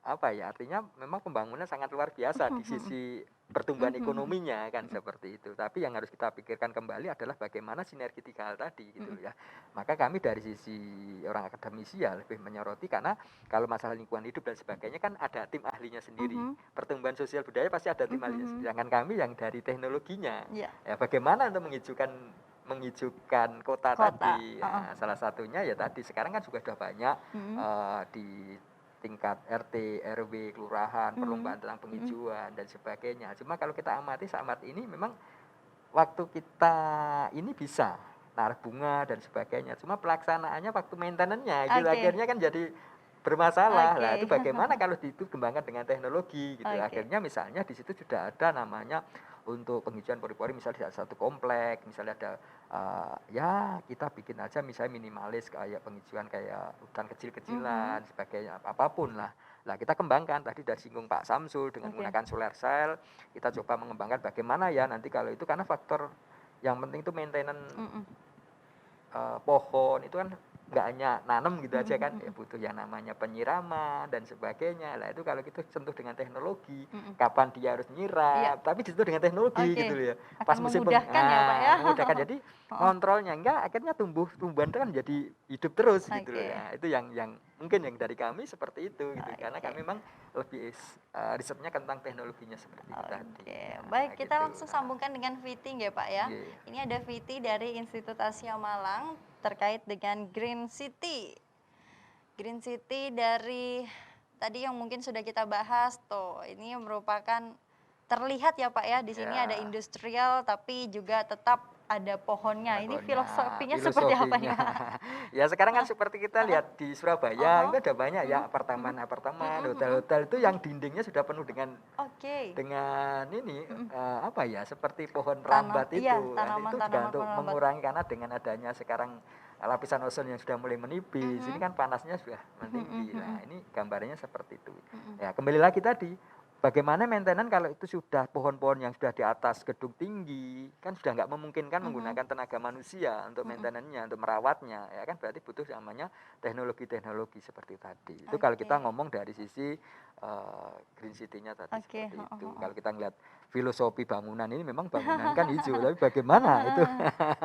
apa ya, artinya memang pembangunan sangat luar biasa mhm, di mhm, sisi pertumbuhan ekonominya kan seperti itu. Tapi yang harus kita pikirkan kembali adalah bagaimana sinergi tiga hal tadi gitu ya. Maka kami dari sisi orang akademisi ya lebih menyoroti, karena kalau masalah lingkungan hidup dan sebagainya kan ada tim ahlinya sendiri. Pertumbuhan sosial budaya pasti ada tim ahlinya. Sedangkan kami yang dari teknologinya, Ya. ya bagaimana untuk menghijaukan kota tadi. Ya, salah satunya ya tadi sekarang kan juga sudah banyak di tingkat RT, RW, kelurahan, perlombaan tentang penghijauan dan sebagainya. Cuma kalau kita amati saat ini memang waktu kita ini bisa naruh bunga dan sebagainya. Cuma pelaksanaannya waktu maintenance-nya gitu akhirnya kan jadi bermasalah. Lah itu bagaimana kalau dikembangkan dengan teknologi gitu. Akhirnya misalnya di situ sudah ada namanya untuk penghijauan pori-pori, misalnya di satu komplek, misalnya ada ya kita bikin aja misalnya minimalis kayak penghijauan kayak hutan kecil-kecilan sebagainya, apapun lah. Nah kita kembangkan tadi dari singgung Pak Samsul dengan menggunakan solar cell, kita coba mengembangkan bagaimana ya nanti kalau itu, karena faktor yang penting itu maintenance pohon itu kan nggak hanya nanam gitu aja kan, ya butuh yang namanya penyiraman dan sebagainya. Lah itu kalau kita sentuh dengan teknologi, kapan dia harus nyiram, tapi disentuh dengan teknologi gitu ya. Pas Akan musim memudahkan ya Pak ya. memudahkan. Jadi kontrolnya enggak, akhirnya tumbuhan itu kan jadi hidup terus gitu loh ya. Itu yang mungkin yang dari kami seperti itu gitu, karena kami memang lebih risetnya tentang teknologinya seperti itu tadi. Baik, kita gitu. langsung sambungkan dengan Viti ya Pak ya. Ini ada Viti dari Institut Asia Malang terkait dengan Green City. Green City dari tadi yang mungkin sudah kita bahas tuh, ini merupakan terlihat ya Pak ya, di sini ada industrial tapi juga tetap ada pohonnya. Ini filosofinya seperti apa nih Pak? Ya sekarang kan seperti kita lihat di Surabaya itu ada banyak ya apartemen-apartemen, hotel-hotel itu yang dindingnya sudah penuh dengan ini apa ya, seperti pohon rambat itu. Itu juga untuk mengurangi, karena dengan adanya sekarang lapisan ozon yang sudah mulai menipis, ini kan panasnya sudah meninggi. Nah ini gambarnya seperti itu. Ya kembali lagi tadi, bagaimana maintenance kalau itu sudah pohon-pohon yang sudah di atas gedung tinggi, kan sudah nggak memungkinkan menggunakan tenaga manusia untuk maintenance-nya, untuk merawatnya, ya kan berarti butuh namanya teknologi-teknologi seperti tadi. Itu kalau kita ngomong dari sisi Green City-nya tadi seperti itu. Kalau kita ngeliat filosofi bangunan ini, memang bangunan kan hijau, tapi bagaimana itu?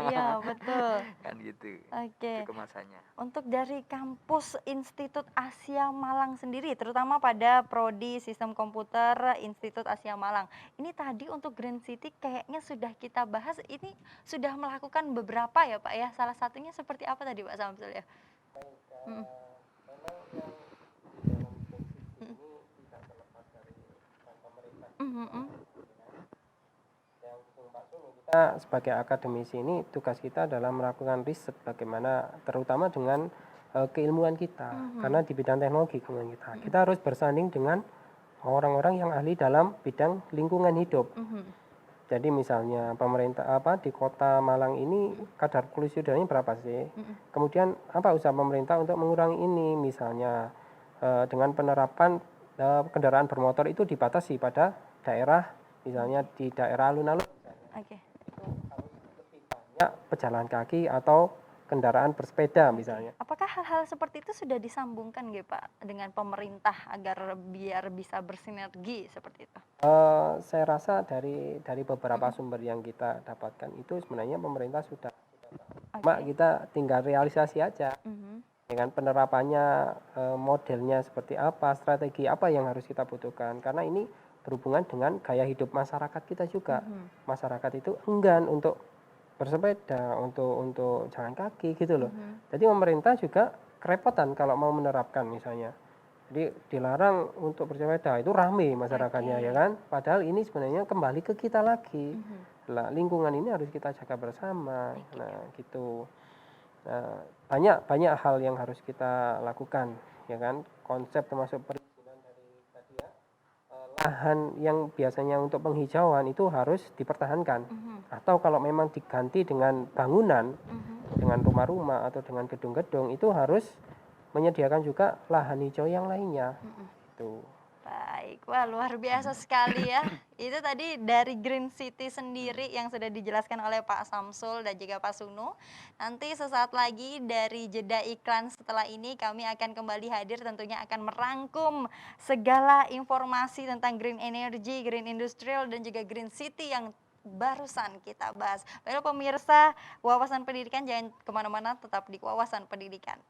Iya betul. Kan gitu. Itu kemasannya. Untuk dari kampus Institut Asia Malang sendiri, terutama pada Prodi Sistem Komputer Institut Asia Malang. Ini tadi untuk Green City kayaknya sudah kita bahas, ini sudah melakukan beberapa ya Pak ya. Salah satunya seperti apa tadi Pak Samsul ya? Memang yang di dalam prinsip ini tidak terlepas dari pemerintah. Yang Pak Sunu, kita sebagai akademisi ini tugas kita adalah melakukan riset bagaimana, terutama dengan keilmuan kita, karena di bidang teknologi keilmuan kita harus bersanding dengan orang-orang yang ahli dalam bidang lingkungan hidup. Jadi misalnya pemerintah di Kota Malang ini kadar polusi udaranya berapa sih? Kemudian apa usaha pemerintah untuk mengurangi ini? Misalnya dengan penerapan kendaraan bermotor itu dibatasi pada daerah, misalnya di daerah alun-alun. Itu harus lebih banyak pejalan kaki atau kendaraan bersepeda misalnya. Apakah hal-hal seperti itu sudah disambungkan gitu Pak dengan pemerintah agar biar bisa bersinergi seperti itu? Saya rasa dari beberapa sumber yang kita dapatkan itu sebenarnya pemerintah sudah cuma kita tinggal realisasi aja. Dengan penerapannya, modelnya seperti apa, strategi apa yang harus kita butuhkan, karena ini berhubungan dengan gaya hidup masyarakat kita juga. Masyarakat itu enggan untuk bersepeda, untuk jalan kaki gitu loh. Jadi pemerintah juga kerepotan kalau mau menerapkan misalnya. Jadi dilarang untuk bersepeda, itu rame masyarakatnya ya kan. Padahal ini sebenarnya kembali ke kita lagi. Nah, lingkungan ini harus kita jaga bersama. Nah, gitu. Nah, banyak hal yang harus kita lakukan ya kan. Konsep termasuk perizinan dari tadi ya. Lahan yang biasanya untuk penghijauan itu harus dipertahankan. Atau kalau memang diganti dengan bangunan, dengan rumah-rumah atau dengan gedung-gedung, itu harus menyediakan juga lahan hijau yang lainnya. Itu. Baik, Wah, luar biasa sekali ya. Itu tadi dari Green City sendiri yang sudah dijelaskan oleh Pak Samsul dan juga Pak Sunu. Nanti sesaat lagi dari jeda iklan setelah ini kami akan kembali hadir, tentunya akan merangkum segala informasi tentang green energy, green industrial dan juga green city yang barusan kita bahas. Baiklah pemirsa, wawasan pendidikan jangan kemana-mana, tetap di wawasan pendidikan.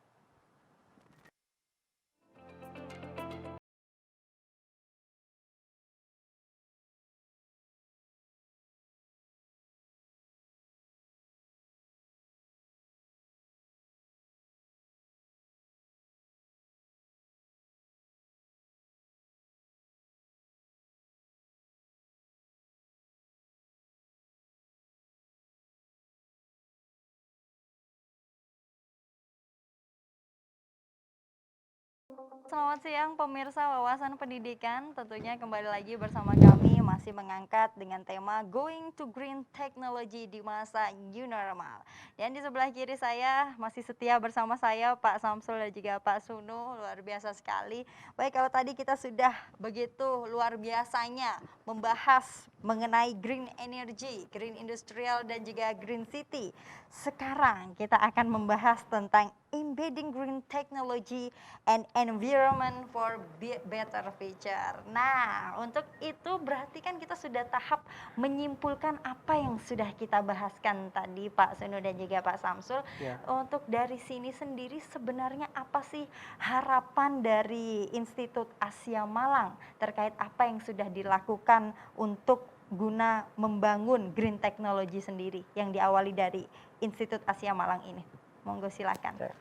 Selamat siang pemirsa wawasan pendidikan, tentunya kembali lagi bersama kami masih mengangkat dengan tema Going to Green Technology di masa new normal. Dan di sebelah kiri saya masih setia bersama saya Pak Samsul dan juga Pak Sunu, luar biasa sekali. Baik, kalau tadi kita sudah begitu luar biasanya membahas mengenai green energy, green industrial dan juga green city. Sekarang kita akan membahas tentang embedding green technology and environment for better future. Nah, untuk itu berarti kan kita sudah tahap menyimpulkan apa yang sudah kita bahaskan tadi Pak Sunu dan juga Pak Samsul. Ya. Untuk dari sini sendiri sebenarnya apa sih harapan dari Institut Asia Malang terkait apa yang sudah dilakukan untuk guna membangun green technology sendiri yang diawali dari Institut Asia Malang ini? Monggo silakan. Ya.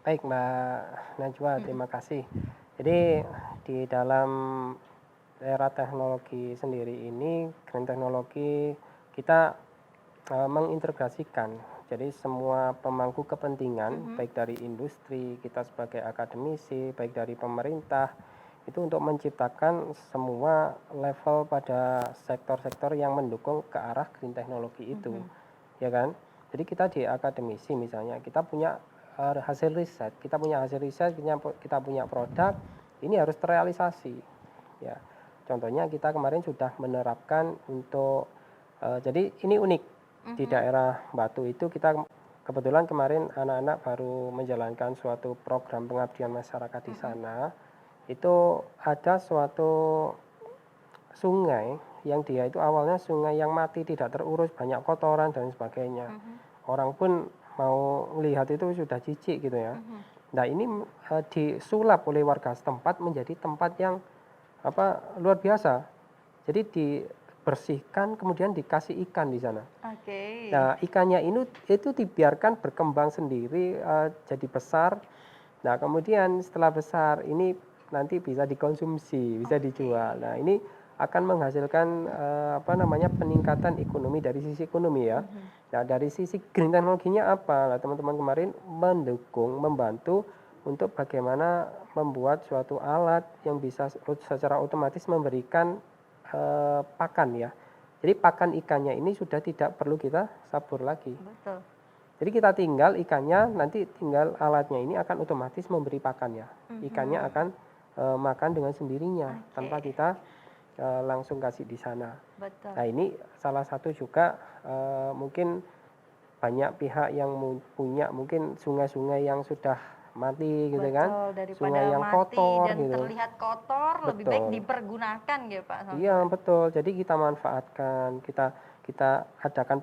Baik Mbak Najwa, terima kasih. Jadi di dalam era teknologi sendiri ini, green teknologi kita mengintegrasikan. Jadi semua pemangku kepentingan, baik dari industri, kita sebagai akademisi, baik dari pemerintah, itu untuk menciptakan semua level pada sektor-sektor yang mendukung ke arah green teknologi itu, ya kan? Jadi kita di akademisi misalnya, kita punya hasil riset, kita punya produk, ini harus terrealisasi. Ya, contohnya kita kemarin sudah menerapkan untuk, jadi ini unik di daerah Batu itu kita kebetulan kemarin anak-anak baru menjalankan suatu program pengabdian masyarakat di sana. Itu ada suatu sungai yang dia itu awalnya sungai yang mati, tidak terurus, banyak kotoran dan sebagainya. Orang pun mau melihat itu sudah jijik gitu ya. Nah ini disulap oleh warga setempat menjadi tempat yang luar biasa. Jadi dibersihkan kemudian dikasih ikan di sana. Oke. Nah ikannya itu dibiarkan berkembang sendiri jadi besar. Nah kemudian setelah besar ini nanti bisa dikonsumsi, bisa dijual. Nah ini akan menghasilkan peningkatan ekonomi dari sisi ekonomi ya. Nah dari sisi green teknologinya apa? Nah, teman-teman kemarin mendukung, membantu untuk bagaimana membuat suatu alat yang bisa secara otomatis memberikan pakan ya. Jadi pakan ikannya ini sudah tidak perlu kita sabur lagi. Betul. Jadi kita tinggal ikannya, nanti tinggal alatnya ini akan otomatis memberi pakannya. Ikannya akan makan dengan sendirinya tanpa kita langsung kasih di sana. Betul. Nah ini salah satu juga mungkin banyak pihak yang punya mungkin sungai-sungai yang sudah mati gitu kan, Daripada sungai yang mati kotor dan gitu. terlihat kotor, lebih baik Betul. dipergunakan gitu Pak Samsul. Iya betul. Jadi kita manfaatkan, kita adakan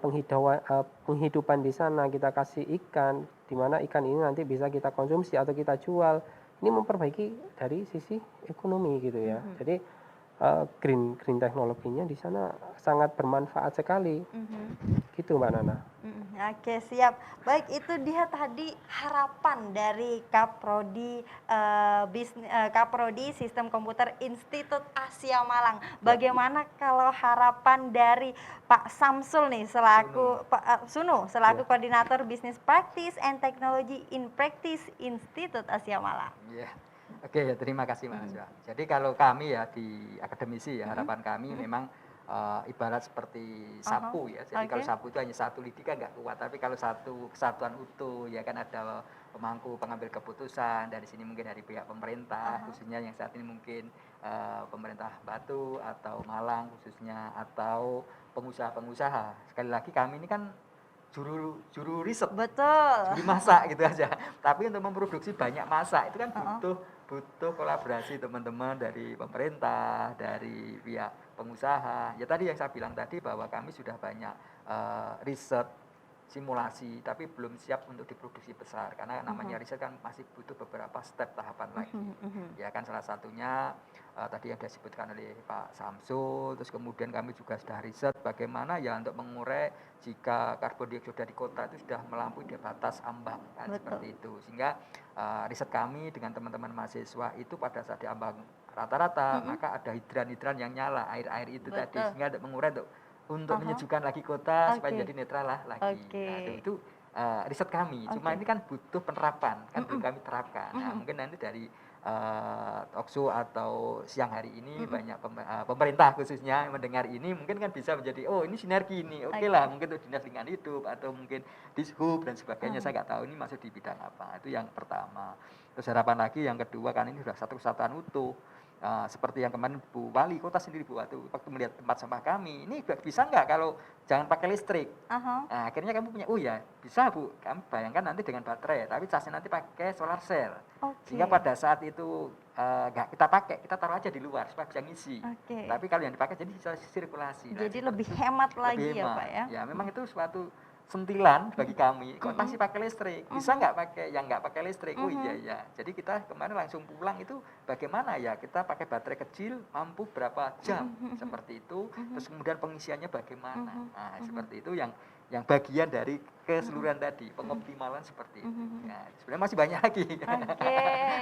penghidupan di sana, kita kasih ikan, di mana ikan ini nanti bisa kita konsumsi atau kita jual. Ini memperbaiki dari sisi ekonomi gitu ya. Jadi green teknologinya di sana sangat bermanfaat sekali. Gitu Mbak Nana. Oke, siap. Baik, itu dia tadi harapan dari Kaprodi Sistem Komputer Institut Asia Malang. Bagaimana kalau harapan dari Pak Samsul nih selaku Pak Sunu selaku Koordinator Business Practice and Technology in Practice Institut Asia Malang? Iya. Oke, terima kasih Mas. Jadi kalau kami ya di akademisi ya harapan kami memang ibarat seperti sapu ya. Jadi kalau sapu itu hanya satu lidi kan nggak kuat, tapi kalau satu kesatuan utuh ya kan ada pemangku pengambil keputusan dari sini mungkin dari pihak pemerintah khususnya yang saat ini mungkin pemerintah Batu atau Malang khususnya atau pengusaha-pengusaha. Sekali lagi kami ini kan juru riset, Betul. juru masak gitu aja. Tapi untuk memproduksi banyak masak itu kan butuh kolaborasi teman-teman dari pemerintah, dari pihak pengusaha. Ya tadi yang saya bilang tadi bahwa kami sudah banyak riset, simulasi, tapi belum siap untuk diproduksi besar karena namanya riset kan masih butuh beberapa step tahapan lagi. Ya kan salah satunya tadi yang disebutkan oleh Pak Samsul, terus kemudian kami juga sudah riset bagaimana ya untuk mengurai jika karbon dioksida di kota itu sudah melampaui di batas ambang kan seperti itu. Sehingga riset kami dengan teman-teman mahasiswa itu pada saat di ambang rata-rata maka ada hidran-hidran yang nyala air-air itu tadi sehingga untuk mengurai untuk menyejukkan lagi kota supaya jadi netral lah lagi. Nah, itu riset kami. Cuma ini kan butuh penerapan, kan belum kami terapkan. Nah, mungkin nanti dari talkshow atau siang hari ini banyak pemerintah khususnya yang mendengar ini mungkin kan bisa menjadi oh ini sinergi ini oke lah mungkin untuk dinas lingkungan hidup atau mungkin dishub dan sebagainya saya nggak tahu ini masuk di bidang apa itu yang pertama. Terus harapan lagi yang kedua kan ini sudah satu kesatuan utuh. Seperti yang kemarin Bu Wali Kota sendiri Bu waktu melihat tempat sampah kami ini bisa nggak kalau jangan pakai listrik. Nah, akhirnya kamu punya oh ya bisa Bu kamu bayangkan nanti dengan baterai tapi casnya nanti pakai solar cell sehingga pada saat itu nggak kita pakai kita taruh aja di luar supaya bisa ngisi. Tapi kalau yang dipakai jadi bisa sirkulasi. Jadi lebih hemat lagi lebih ya hemat. Pak ya. Ya memang itu suatu sentilan bagi kami kok masih pakai listrik bisa nggak pakai yang nggak pakai listrik oh iya ya jadi kita kemarin langsung pulang itu bagaimana ya kita pakai baterai kecil mampu berapa jam seperti itu terus kemudian pengisiannya bagaimana nah seperti itu yang bagian dari keseluruhan tadi pengoptimalan seperti itu nah, sebenarnya masih banyak lagi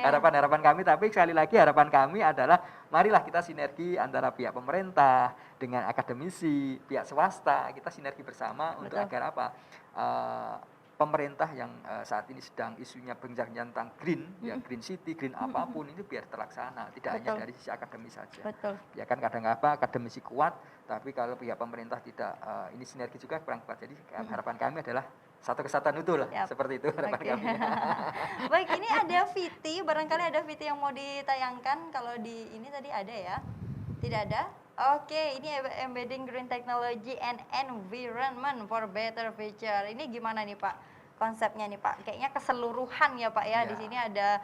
harapan kami tapi sekali lagi harapan kami adalah marilah kita sinergi antara pihak pemerintah dengan akademisi, pihak swasta, kita sinergi bersama untuk agar apa? Pemerintah yang saat ini sedang isunya berbicara tentang green, ya green city, green apapun itu biar terlaksana, tidak hanya dari sisi akademis saja. Ya kan kadang-kadang akademisi kuat, tapi kalau pihak pemerintah tidak ini sinergi juga kurang kuat. Jadi harapan kami adalah satu kesatuan utuh lah, seperti itu harapan kami. Baik, ini ada VT, barangkali ada VT yang mau ditayangkan. Kalau di ini tadi ada ya? Tidak ada? Oke, ini embedding green technology and environment for better future. Ini gimana nih Pak? Konsepnya nih Pak. Kayaknya keseluruhan ya Pak ya. Di sini ada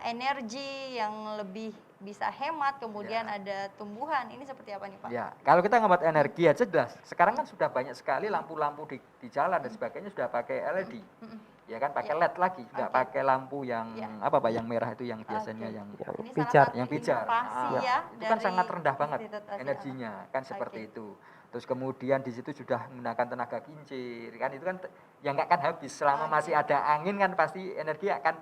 energi yang lebih bisa hemat, kemudian ada tumbuhan. Ini seperti apa nih Pak? Ya, kalau kita ngomong energi aja jelas. Sekarang kan sudah banyak sekali lampu-lampu di jalan dan sebagainya sudah pakai LED. Ya kan pakai LED lagi, nggak pakai lampu yang apa Pak yang merah itu yang biasanya yang pijar. Yang pijar. Itu kan sangat rendah banget energinya, kan seperti itu. Terus kemudian di situ sudah menggunakan tenaga kincir, kan itu kan yang nggak akan habis selama masih ada angin kan pasti energi akan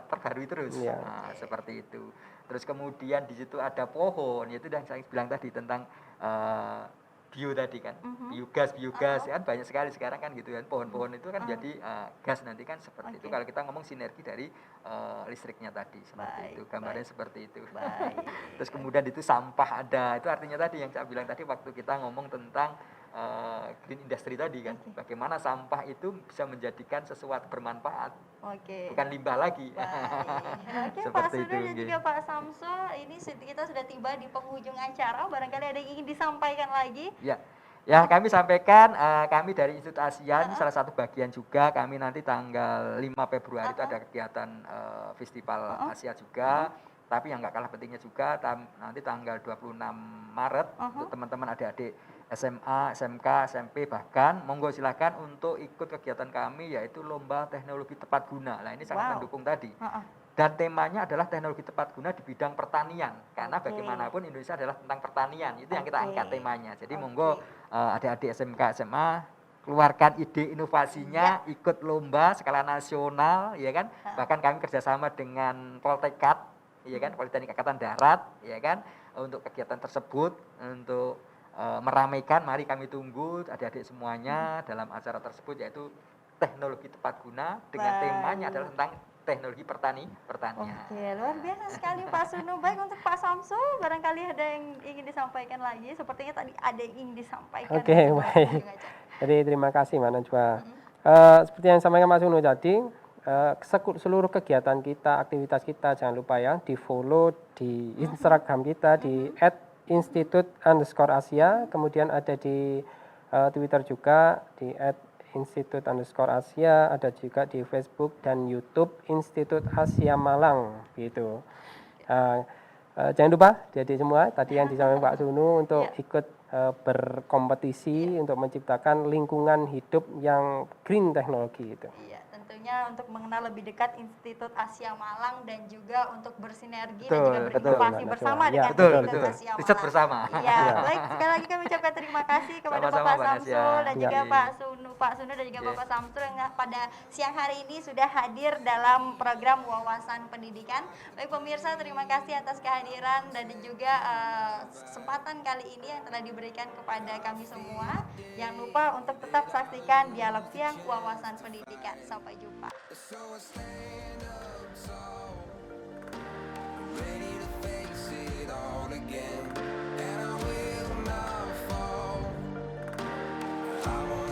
terbarui terus. Nah, seperti itu. Terus kemudian di situ ada pohon, yaitu yang saya bilang tadi tentang bio tadi kan, biogas kan banyak sekali sekarang kan gitu kan, pohon-pohon itu kan jadi gas nanti kan seperti itu. Kalau kita ngomong sinergi dari listriknya tadi seperti itu, gambarnya seperti itu. Terus kemudian itu sampah ada, itu artinya tadi yang saya bilang tadi waktu kita ngomong tentang green industry tadi kan, bagaimana sampah itu bisa menjadikan sesuatu bermanfaat, bukan limbah lagi. Seperti Pak Sudar dan juga Pak Samsul, ini kita sudah tiba di penghujung acara, barangkali ada yang ingin disampaikan lagi? Ya kami sampaikan, kami dari Institut ASEAN, salah satu bagian juga, kami nanti tanggal 5 Februari itu ada kegiatan Festival Asia juga, tapi yang nggak kalah pentingnya juga, nanti tanggal 26 Maret, untuk teman-teman adik-adik SMA, SMK, SMP, bahkan monggo silakan untuk ikut kegiatan kami, yaitu Lomba Teknologi Tepat Guna. Nah ini sangat mendukung tadi. Dan temanya adalah teknologi tepat guna di bidang pertanian, karena bagaimanapun Indonesia adalah tentang pertanian, itu yang kita angkat temanya. Jadi monggo adik-adik SMK, SMA keluarkan ide inovasinya, ikut lomba skala nasional, ya kan. Bahkan kami kerjasama dengan Poltekkad, ya kan, Politeknik Angkatan Darat, ya kan, untuk kegiatan tersebut, untuk meramaikan. Mari kami tunggu adik-adik semuanya dalam acara tersebut, yaitu teknologi tepat guna dengan temanya adalah tentang teknologi pertanian. Oke, luar biasa sekali Pak Sunu. Baik, untuk Pak Samsul, barangkali ada yang ingin disampaikan lagi. Sepertinya tadi ada yang ingin disampaikan. Oke, di sebelum baik. pengunjung acara. Jadi terima kasih Mbak Najwa. Seperti yang disampaikan Mas Unu tadi, seluruh kegiatan kita, aktivitas kita jangan lupa ya di follow di Instagram kita di @institute_asia, kemudian ada di Twitter juga di @institute_asia, ada juga di Facebook dan YouTube Institut Asia Malang gitu. Jangan lupa jadi semua tadi yang disampaikan Pak Sunu untuk ikut berkompetisi untuk menciptakan lingkungan hidup yang green teknologi itu. Iya, tentunya untuk mengenal lebih dekat Institut Asia Malang dan juga untuk bersinergi dan Betul, juga betul. berinovasi Betul, bersama ya, dengan betul, Institut betul. Asia Riset Malang. bersama. Iya, baik, sekali lagi kami ucapkan terima kasih kepada Sama-sama, Bapak Mbak Samsul Nasya. dan Ya. juga Pak Sunu dan juga Iya. Bapak Samsul yang pada siang hari ini sudah hadir dalam program Wawasan Pendidikan. Baik pemirsa, terima kasih atas kehadiran dan juga kesempatan kali ini yang telah diberikan kepada kami semua. Jangan lupa untuk tetap saksikan Dialog Siang Wawasan Pendidikan. Sampai jumpa. Ready to face it all again, and I will not fall. I won't